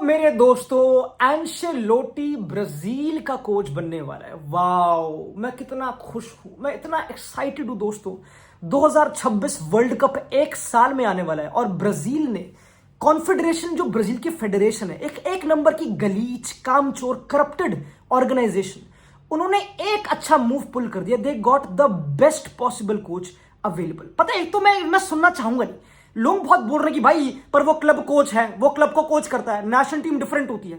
मेरे दोस्तों, एंशेलोटी ब्राजील का कोच बनने वाला है। वाओ, मैं कितना खुश हूं, मैं इतना एक्साइटेड हूं दोस्तों। 2026 वर्ल्ड कप एक साल में आने वाला है और ब्राजील ने कॉन्फेडरेशन, जो ब्राजील की फेडरेशन है, एक नंबर की गलीच, कामचोर, करप्टेड ऑर्गेनाइजेशन, उन्होंने एक अच्छा मूव पुल कर दिया। They got the best possible coach available. पता है, एक तो मैं सुनना चाहूंगा नहीं, लोग बहुत बोल रहे हैं कि भाई पर वो क्लब कोच है, वो क्लब को कोच करता है, नेशनल टीम डिफरेंट होती है।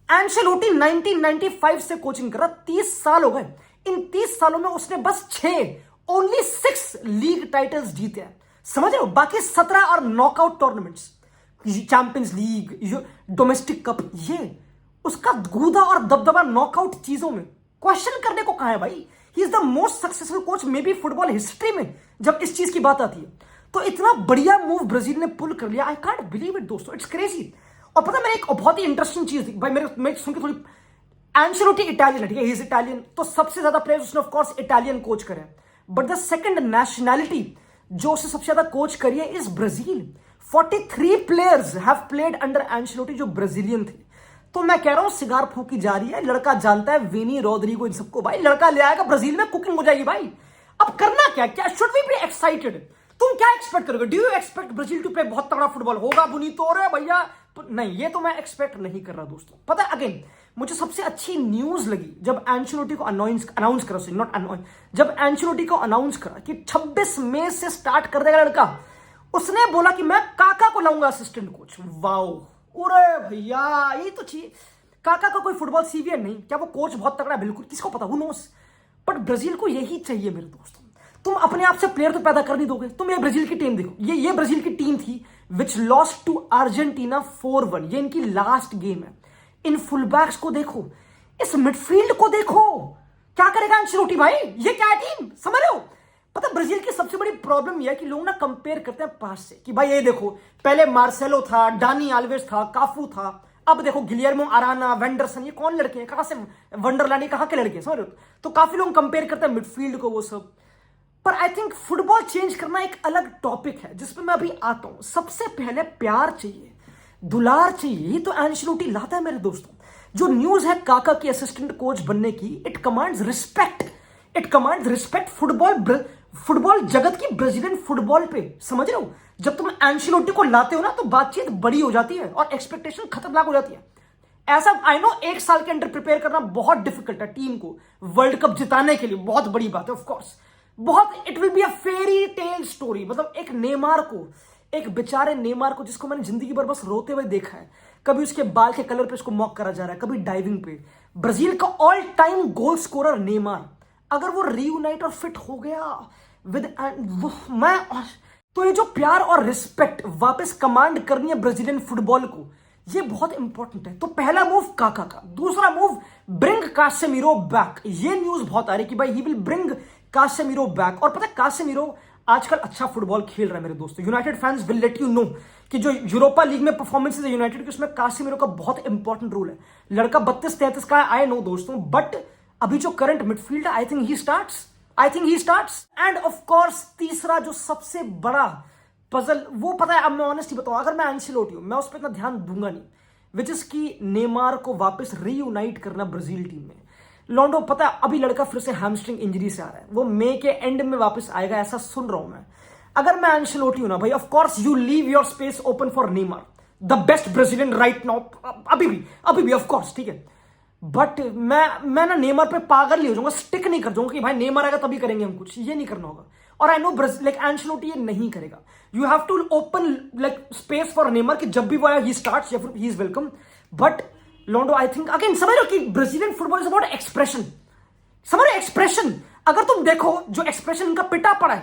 एंशेलोटी 1995 से कोचिंग कर रहा, 30 साल हो गए। इन 30 सालों में उसने बस 6 लीग टाइटल्स जीते हैं, समझ रहे हो? बाकी 17 और knockout tournaments, champions league, domestic cup, ये उसका गूदा और दबदबा नॉकआउट चीजों में क्वेश्चन करने को कहा है भाई। ही is the most successful coach may be football history में जब इस चीज की बात आती है। तो इतना बढ़िया मूव ब्राजील ने पुल कर लिया, आई कांट बिलीव इट दोस्तों, इट्स क्रेजी। और पता है, मैंने एक बहुत ही इंटरेस्टिंग चीज थी भाई, मैं सुन के थोड़ी, एंशेलोटी इटालियन है, ठीक है, ही इज इटालियन, तो सबसे ज्यादा प्लेयर्स उसने ऑफ कोर्स इटालियन कोच करे, बट द सेकंड नेशनैलिटी जो उसने सबसे ज्यादा कोच करी है is Brazil. 43 players have played under Ancelotti जो ब्राजीलियन थे। तो मैं कह रहा हूं सिगार फूकी जा रही है, लड़का जानता है विनी रोड्रिगो इन सबको, भाई लड़का ले आएगा ब्राजील में, कुकिंग हो जाएगी भाई। अब करना क्या शुड वी बी एक्साइटेड? तुम क्या एक्सपेक्ट करोगे? Do you expect Brazil to play बहुत तगड़ा फुटबॉल होगा बुनीतो रे भैया? तो नहीं, ये तो मैं एक्सपेक्ट नहीं कर रहा दोस्तों। पता है, अगेन मुझे सबसे अच्छी न्यूज लगी जब एंशेलोटी को अनाउंस करा, नॉट अनाउंस, जब एंशेलोटी को अनाउंस करा कि 26 मई से स्टार्ट कर देगा लड़का। उसने बोला कि मैं काका को लाऊंगा असिस्टेंट कोच। वाओ, अरे भैया ये तो चाहिए। काका का कोई फुटबॉल सीवी नहीं, क्या वो कोच बहुत तगड़ा है? बिल्कुल, किसको पता, हु नोस। बट ब्राजील को यही चाहिए मेरे दोस्तों। तुम अपने आप से प्लेयर तो पैदा कर नहीं दोगे। तुम ये ब्राजील की टीम देखो, ये ब्राजील की टीम थी विच लॉस्ट टू अर्जेंटीना 4-1, ये इनकी लास्ट गेम है। इन फुलबैक्स को देखो, इस मिडफील्ड को देखो, क्या करेगा एंशेलोटी भाई? ये क्या है टीम, समझ रहे हो? पता, ब्राजील की सबसे बड़ी प्रॉब्लम यह है कि लोग ना कंपेयर करते हैं पास से, कि भाई ये देखो पहले मार्सेलो था, डानी आल्वेज था, काफू था, अब देखो गिलियर्मो अराना, वेंडरसन, ये कौन लड़के हैं, कहां से वंडरलैंड, कहां के लड़के हैं, समझ रहे हो? तो काफी लोग कंपेयर करते हैं मिडफील्ड को, वो सब। पर आई थिंक फुटबॉल चेंज करना एक अलग टॉपिक है जिसपे मैं अभी आता हूं। सबसे पहले प्यार चाहिए, दुलार चाहिए, ही तो एंशेलोटी लाता है मेरे दोस्तों। जो न्यूज है काका की असिस्टेंट कोच बनने की, इट कमांड्स रिस्पेक्ट, फुटबॉल जगत की, ब्राजीलियन फुटबॉल पे, समझ रहे हो? जब तुम एंशेलोटी को लाते हो ना तो बातचीत बड़ी हो जाती है और एक्सपेक्टेशन खतरनाक हो जाती है। ऐसा आई नो, एक साल के अंदर प्रिपेयर करना बहुत डिफिकल्ट है टीम को वर्ल्ड कप जिताने के लिए, बहुत बड़ी बात है ऑफ कोर्स, बहुत। It will be a fairy tale story. मतलब एक नेमार को, एक बेचारे नेमार को, जिसको मैंने जिंदगी भर बस रोते हुए देखा है, कभी उसके बाल के कलर पे उसको मॉक करा जा रहा है, कभी डाइविंग पे। ब्राजील का all time goal scorer Neymar, अगर वो रीयूनाइट और फिट हो गया विद मैं, तो ये जो प्यार और रिस्पेक्ट वापस कमांड करनी है ब्राजीलियन फुटबॉल को, ये बहुत इंपॉर्टेंट है। तो पहला मूव काका का। दूसरा मूव, ब्रिंग कासेमीरो बैक। ये न्यूज बहुत आ रही है कि भाई ही विल ब्रिंग कासेमीरो बैक। और पता है, कासेमीरो आजकल अच्छा फुटबॉल खेल रहा है मेरे दोस्तों। United fans will let you know कि जो यूरोपा लीग में परफॉर्मेंसेस है यूनाइटेड की, उसमें कासेमीरो का बहुत इंपॉर्टेंट रोल है। लड़का 32-33 का है, आई नो दोस्तों, बट अभी जो करंट मिडफील्ड है, आई think he starts. End of course तीसरा जो सबसे बड़ा पजल, वो पता है, अब मैं ऑनेस्टली बताऊं, अगर मैं एंशेलोटी हूं, मैं उस पर इतना ध्यान दूंगा नहीं, विच इज की नेमार को वापस रीयूनाइट करना ब्राजील टीम में। लॉन्डो, पता है, अभी लड़का फिर से हैमस्ट्रिंग इंजरी से आ रहा है, वो मई के एंड में वापस आएगा, ऐसा सुन रहा हूं मैं। अगर मैं एंशेलोटी हूं ना भाई, of course you leave your space open for Neymar, the best Brazilian right now, अभी भी ऑफ कोर्स, ठीक है। बट मैं ना नेमार पे पागल नहीं हो जाऊंगा, स्टिक नहीं कर जाऊंगा कि भाई नेमार आएगा तभी करेंगे हम कुछ, ये नहीं करना होगा। और आई नो लाइक एंशेलोटी ये नहीं करेगा। You have to open like space for Neymar कि जब भी वो आया ही स्टार्ट्स या फिर ही इज वेलकम। बट लॉन्डो, आई थिंक अगेन, समझ रहे हो कि Brazilian football is about expression, समझ रहे हो? एक्सप्रेशन, अगर तुम देखो जो एक्सप्रेशन इनका पिटा पड़ा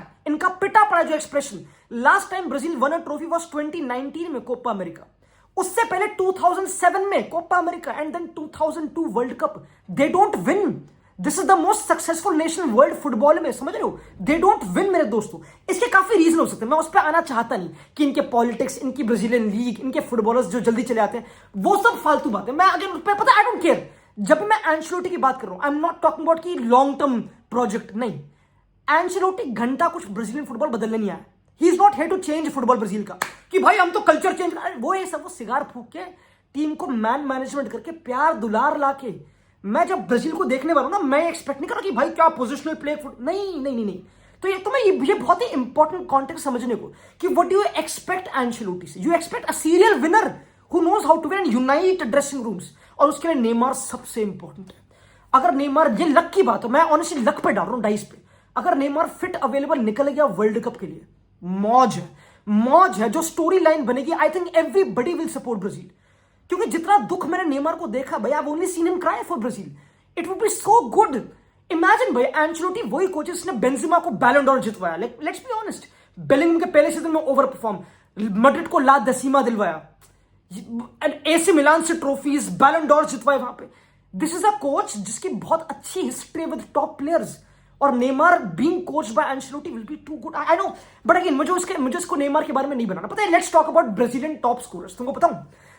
है जो expression, last time Brazil won a trophy was 2019 में कोपा अमेरिका, उससे पहले 2007 में Copa America, and then 2002 world cup. They don't win. This is the most successful nation world football में, समझ रहे हो? दे डोंट विन मेरे दोस्तों। इसके काफी रीजन हो सकते हैं, मैं उस पर आना चाहता नहीं कि इनके पॉलिटिक्स, इनकी ब्राजीलियन लीग, इनके फुटबॉलर्स जो जल्दी चले आते हैं, वो सब फालतू बातें। मैं अगर उस पर, पता, आई डोंट केयर। जब मैं एंशेलोटी की बात कर रहा हूं, I am not talking about की लॉन्ग टर्म प्रोजेक्ट, नहीं। एंशेलोटी घंटा कुछ ब्राजीलियन फुटबॉल बदलने नहीं आया। He is not here to change football Brazil का, कि भाई हम तो कल्चर चेंज, वो ये सब वो सिगार फूक के टीम को मैन मैनेजमेंट करके प्यार दुलार लाके, मैं जब ब्राजील को देखने वाला हूं ना, मैं एक्सपेक्ट नहीं कर रहा कि भाई क्या पोजिशनल प्ले, नहीं नहीं नहीं नहीं। तो ये तुम्हें ये बहुत ही इंपॉर्टेंट कॉन्टेक्स्ट समझने को कि what do you expect Ancelotti से। You expect a serial winner who knows how to win and unite dressing rooms, और उसके लिए नेमार सबसे इंपॉर्टेंट है। अगर नेमार, ये लक की बात है, मैं ऑनेस्टली लक पे डाल रहा हूं, डाइस पे, अगर नेमार फिट अवेलेबल निकल गया वर्ल्ड कप के लिए, मौज है जो स्टोरी लाइन बनेगी। I think everybody will support Brazil, क्योंकि जितना दुख मैंने नेमार को देखा भाई, I only seen him cry for Brazil, it would be so good. Imagine भाई, एंचेलोटी वही कोचेस ने बेंजेमा को बैलन Dar जितवाया, let's be honest, Bellingham के पहले सीजन में ओवर परफॉर्म, मैड्रिड को ला डेसिमा दिलवाया, एसी मिलान से ट्रॉफीज, बैलन डॉर जितवाए वहां पे। दिस इज अ कोच जिसकी बहुत अच्छी हिस्ट्री विद टॉप प्लेयर्स, और Neymar being coached by Ancelotti will be too good, I know. But again मुझे इसको नेमार के बारे में नहीं बनाना, पता है। Let's talk about Brazilian top scorers. तुमको बताऊं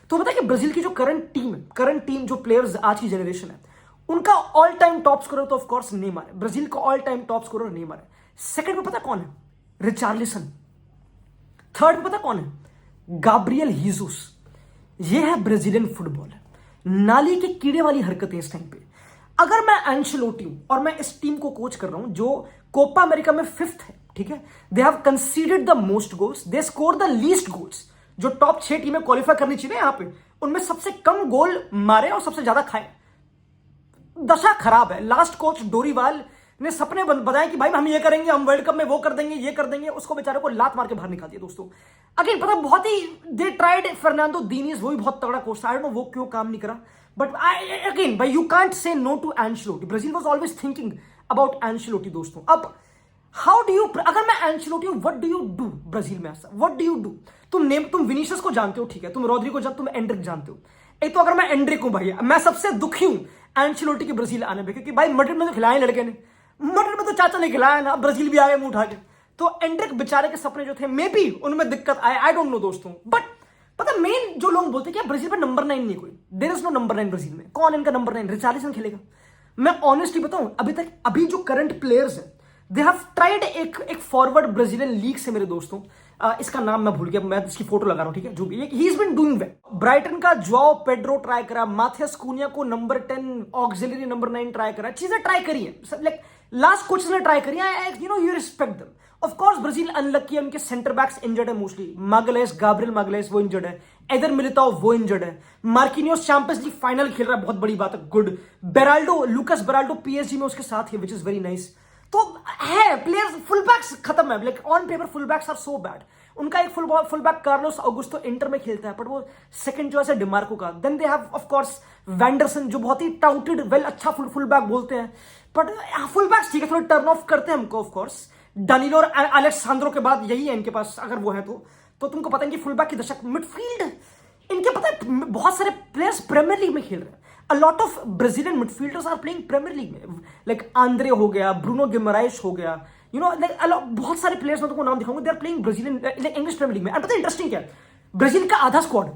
तो पता है कि ब्राजील की जो करंट टीम जो प्लेयर्स आज की जनरेशन है, उनका ऑल टाइम टॉप स्कोरर तो ऑफ कोर्स नेमार है। ब्राजील का all time top scorer Neymar है। सेकंड में पता कौन है? रिचार्लिसन। थर्ड में पता कौन है? गाब्रियल हीजूस। ये है ब्राजीलियन फुटबॉल, नाली के कीड़े वाली हरकतें इस टाइम पे। अगर मैं एंचेलोटी हूं और मैं इस टीम को कोच कर रहा हूं जो कोपा अमेरिका में 5th है, ठीक है, they have considered the most goals, they score the least goals. जो टॉप 6 टीमें क्वालिफाई करनी चाहिए यहां पे, उनमें सबसे कम गोल मारे और सबसे ज्यादा खाए। दशा खराब है। लास्ट कोच डोरीवाल ने सपने बताए कि भाई हम ये करेंगे, हम वर्ल्ड कप में वो कर देंगे, ये कर देंगे, उसको बेचारे को लात मार के बाहर निकाल दिया दोस्तों। अगेन पता बहुत ही दे ट्राइड फर्नांडो दीनीज, वो भी बहुत तगड़ा कोच था, आई डोंट नो वो क्यों काम नहीं करा। बट अगेन भाई you can't say no to Ancelotti. Brazil was always thinking about Ancelotti दोस्तों। अब हाउ डू यू, अगर मैं एंचेलोटी हूं, what do you do Brazil में ऐसा, व्हाट डू यू डू? तुम विनीशियस को जानते हो, ठीक है, तुम रोड्रिगो को जानते हो, तुम एंड्रिक जानते हो। एक तो अगर मैं एंड्रिक हूं भाई, मैं सबसे दुखी हूं एंचेलोटी के ब्राजील आने पे, क्योंकि भाई मैड्रिड में तो खिलाए लड़के ने, मैड्रिड में तो चाचा ने खिलाया ना, ब्राजील भी आ गए मुंह उठा के। तो एंड्रिक बेचारे के सपने जो थे, मे बी उनमें दिक्कत आए, आई डोंट नो दोस्तों। बट पता मेन जो लोग बोलते हैं कि ब्राजील पे नंबर 9 नहीं कोई, there is no number 9 Brazil में। कौन इनका नंबर 9? रिचार्लिसन खेलेगा। मैं ऑनेस्टली बताऊं, अभी जो करंट प्लेयर्स हैं, दे हैव ट्राइड एक फॉरवर्ड ब्राजीलियन लीग से मेरे दोस्तों, इसका नाम मैं भूल गया, मैं इसकी फोटो लगा रहा हूं, ठीक है, जो भी he is been doing well. Brighton का जोआओ पेड्रो ट्राई करा, माथियस कूनिया को नंबर 10 ऑक्सिलरी नंबर 9 ट्राई करा, चीजें ट्राई करी है, लाइक लास्ट कोच ने ट्राई करी है, you know, you respect them. Of course Brazil unlucky है, उनके सेंटर बैक्स इंजर्ड है मोस्टली, मागलेस, गाब्रियल मागलेस वो इंजर्ड है, एदर मिलिताओ वो इंजर्ड है, मार्किनियोस चैंपियंस लीग फाइनल खेल रहा है, बहुत बड़ी बात है, गुड। बेराल्डो, लुकास बेराल्डो पीएसजी में उसके साथ है, विच इज वेरी नाइस। तो है प्लेयर्स, फुल बैक्स खत्म है, like on paper full backs are so bad. उनका एक full back Carlos Augusto Inter में खेलता है, बट वो सेकंड चॉइस है डिमार्को का। Then they have of course Wanderson, जो बहुत ही टाउटेड वेल अच्छा फुल बैक बोलते हैं, बट फुल बैक्स ठीक है, थोड़े टर्न ऑफ करते हैं हमको ऑफ कोर्स। डानिलो और अलेक्सांद्रो के बाद यही है इनके पास, अगर वो है तो तुमको पता है कि फुल बैक की दशक। मिडफील्ड इनके पता है बहुत सारे प्लेयर्स प्रीमियर लीग में खेल रहे हैं। A lot of Brazilian midfielders are playing Premier League में, like आंद्रे हो गया, ब्रूनो गिमराइश हो गया, you know, like बहुत सारे प्लेयर्स मैं तुमको नाम दिखाऊंगा, they are playing Brazilian like English Premier League में। और पता है इंटरेस्टिंग क्या है, ब्राजील का आधा स्क्वाड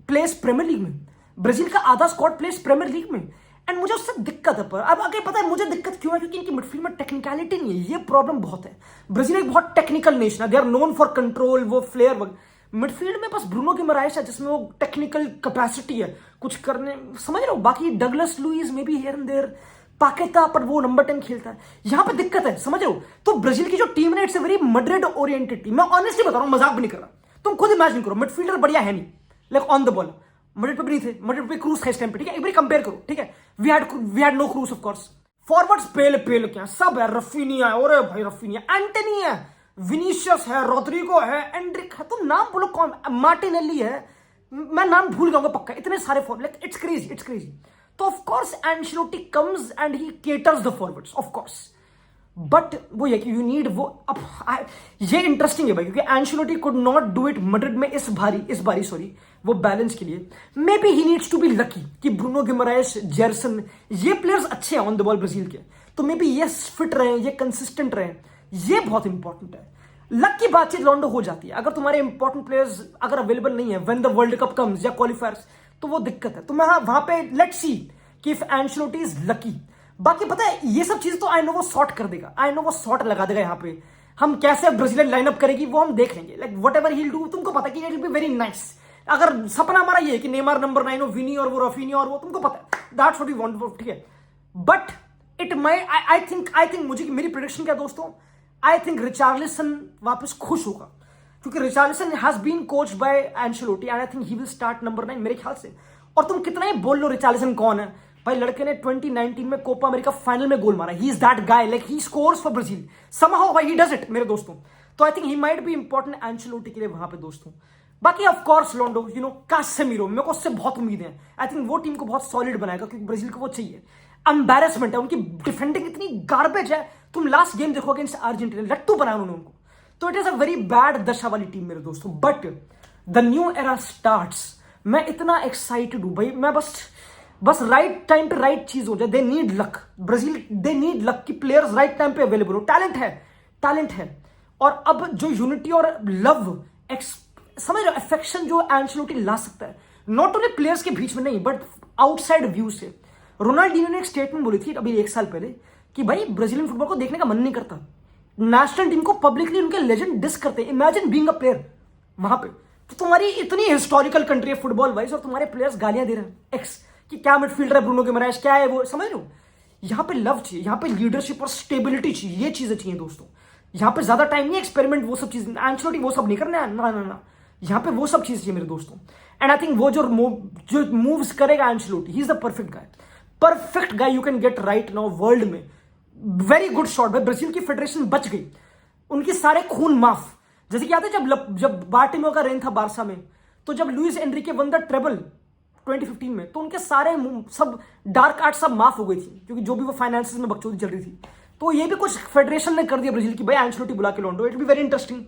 प्लेस प्रीमियर लीग में, ब्राजील का आधा स्क्वाड प्लेस प्रीमियर लीग में, एंड मुझे उससे दिक्कत है। पर अब आगे पता है मुझे दिक्कत क्यों है, क्योंकि इनकी मिडफील्ड में टेक्निकलिटी नहीं है, ये प्रॉब्लम बहुत है। ब्राजील एक बहुत टेक्निकल नेशन है, they are known for control, वो फ्लेयर। मिडफील्ड में बस ब्रूनो गिमराइश है जिसमें वो टेक्निकल कैपेसिटी है कुछ करने, समझ रहे हो। बाकी डगलस लुइस में भी हियर एंड देयर, पाकेता पर वो नंबर 10 खेलता है, यहां पे दिक्कत है, समझ रहे हो। तो ब्राजील की जो टीम है, it's a very Madrid oriented team. मैं ऑनेस्टली बता रहा हूं, मजाक भी नहीं कर रहा, तुम खुद इमेजिन करो, मिडफील्डर बढ़िया है नहीं, like on the ball Madrid पे भी नहीं थे, मैड्रिड पे क्रूज था इस टाइम पे, ठीक है, एक बार कंपेयर करो, ठीक है, we had no clue of course. Forwards पेल क्या सब है, रफीनिया है, और भाई रफीनिया, एंटनी है, विनीशियस है, रोड्रिगो है, एंड्रिक है, तुम नाम बोलो कौन, मार्टिनेली है, मैं नाम भूल जाऊंगा पक्का, इतने सारे फॉरवर्ड, लाइक इट्स क्रेजी। तो of course Ancelotti comes and he caters the forwards of course, but वो ये कि यू नीड वो। अब ये इंटरेस्टिंग है भाई, क्योंकि Ancelotti could not do it Madrid में इस बारी सॉरी, वो बैलेंस के लिए maybe he needs to be lucky कि ब्रूनो गिमराइश, जेरसन, ये प्लेयर्स अच्छे हैं ऑन द बॉल ब्राजील के, तो मे बी ये फिट रहे, ये कंसिस्टेंट रहे, ये बहुत इंपॉर्टेंट है। लक की बातचीत लॉन्डो हो जाती है, अगर तुम्हारे इंपॉर्टेंट प्लेयर्स अगर अवेलेबल नहीं है when the world cup comes या क्वालिफायर्स, तो वो दिक्कत है। तो मैं वहां पे लेट्स सी कि इफ एंचेलोटी इज लकी। बाकी पता है ये सब चीज तो आई नो वो सॉर्ट कर देगा, आई नो वो सॉर्ट लगा देगा। यहाँ पे हम कैसे ब्राजीलियन लाइनअप करेगी वो हम देख लेंगे, like what ever he do, तुमको पता कि it will be very nice. अगर सपना हमारा ये है कि नेमार नंबर 9 हो, विनी और वो रफीनिया और वो, तुमको पता है दैट्स व्हाट वी वांट, ठीक है। But it my I think मुझे, मेरी प्रेडिक्शन क्या दोस्तों, आई थिंक रिचार्लिसन वापस खुश होगा, क्योंकि Richarlison has been coached by Ancelotti and I think he will start number 9 मेरे ख्याल से। और तुम कितना ही बोल लो रिचार्लिसन कौन है भाई, लड़के ने 2019 में कोपा अमेरिका फाइनल में गोल मारा, he is that guy, like he scores for Brazil somehow भाई, ही डज इट मेरे दोस्तों। तो I think he might be important Ancelotti के लिए वहां पे दोस्तों। बाकी ऑफ कोर्स लोंडो, यू नो, कासेमीरो, मेरे को उससे बहुत उम्मीद है, आई थिंक वो टीम को बहुत सॉलिड बनाएगा, क्योंकि ब्राजील को वो चाहिए। एम्बैरेसमेंट है, उनकी डिफेंडिंग इतनी गार्बेज है, तुम लास्ट गेम देखो अगेंस्ट अर्जेंटीना, लट्टू बनाया उन्होंने उनको, तो it is a very bad दशा वाली टीम मेरे दोस्तों। But the new era starts, मैं इतना एक्साइटेड हूं भाई, मैं बस राइट टाइम पे राइट चीज हो जाए। They need luck, Brazil they need luck कि प्लेयर्स राइट टाइम पे अवेलेबल हो, टैलेंट है। और अब जो यूनिटी और लव, समझ रहे हो, अफेक्शन जो एंशेलोटी ला सकता है, नॉट ओनली प्लेयर्स के बीच में नहीं, बट आउटसाइड व्यू से। रोनाल्डिनो ने एक स्टेटमेंट बोली थी अभी 1 साल पहले कि भाई ब्राजीलियन फुटबॉल को देखने का मन नहीं करता, नेशनल टीम को पब्लिकली उनके लेजेंड डिस करते हैं। इमेजिन बीइंग अ प्लेयर वहां पे, तो तुम्हारी इतनी हिस्टोरिकल कंट्री है फुटबॉल वाइज, और तुम्हारे प्लेयर्स गालियां दे रहे हैं एक्स कि क्या मिडफील्डर है ब्रूनो गिमाराइज, क्या है वो, समझ रहे हो। यहाँ पे लव चाहिए, यहाँ पे लीडरशिप और स्टेबिलिटी चाहिए, ये चीजें चाहिए दोस्तों। यहाँ पे ज्यादा टाइम नहीं एक्सपेरिमेंट वो सब चीज, एंशेलोटी वो सब नहीं करना, ना। यहाँ पे वो सब चीज चाहिए मेरे दोस्तों। एंड आई थिंक वो जो मूव्स करेगा Ancelotti, he is the perfect guy you can get right now world में। वेरी गुड शॉट भाई, ब्राजील की फेडरेशन बच गई, उनके सारे खून माफ। जैसे कि याद है जब बार्टिमेओ का रेन था बारसा में, तो जब Luis Enrique won the treble 2015 में, तो उनके सारे सब डार्क आर्ट सब माफ हो गई थी, क्योंकि जो भी वो फाइनेंसेस में बकचोदी चल रही थी। तो ये भी कुछ फेडरेशन ने कर दिया ब्राजील की, भाई एंशेलोटी बुला के लौंडो, इट बी वेरी इंटरेस्टिंग।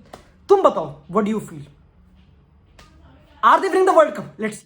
तुम बताओ what do you feel, are they winning the world cup, let's C.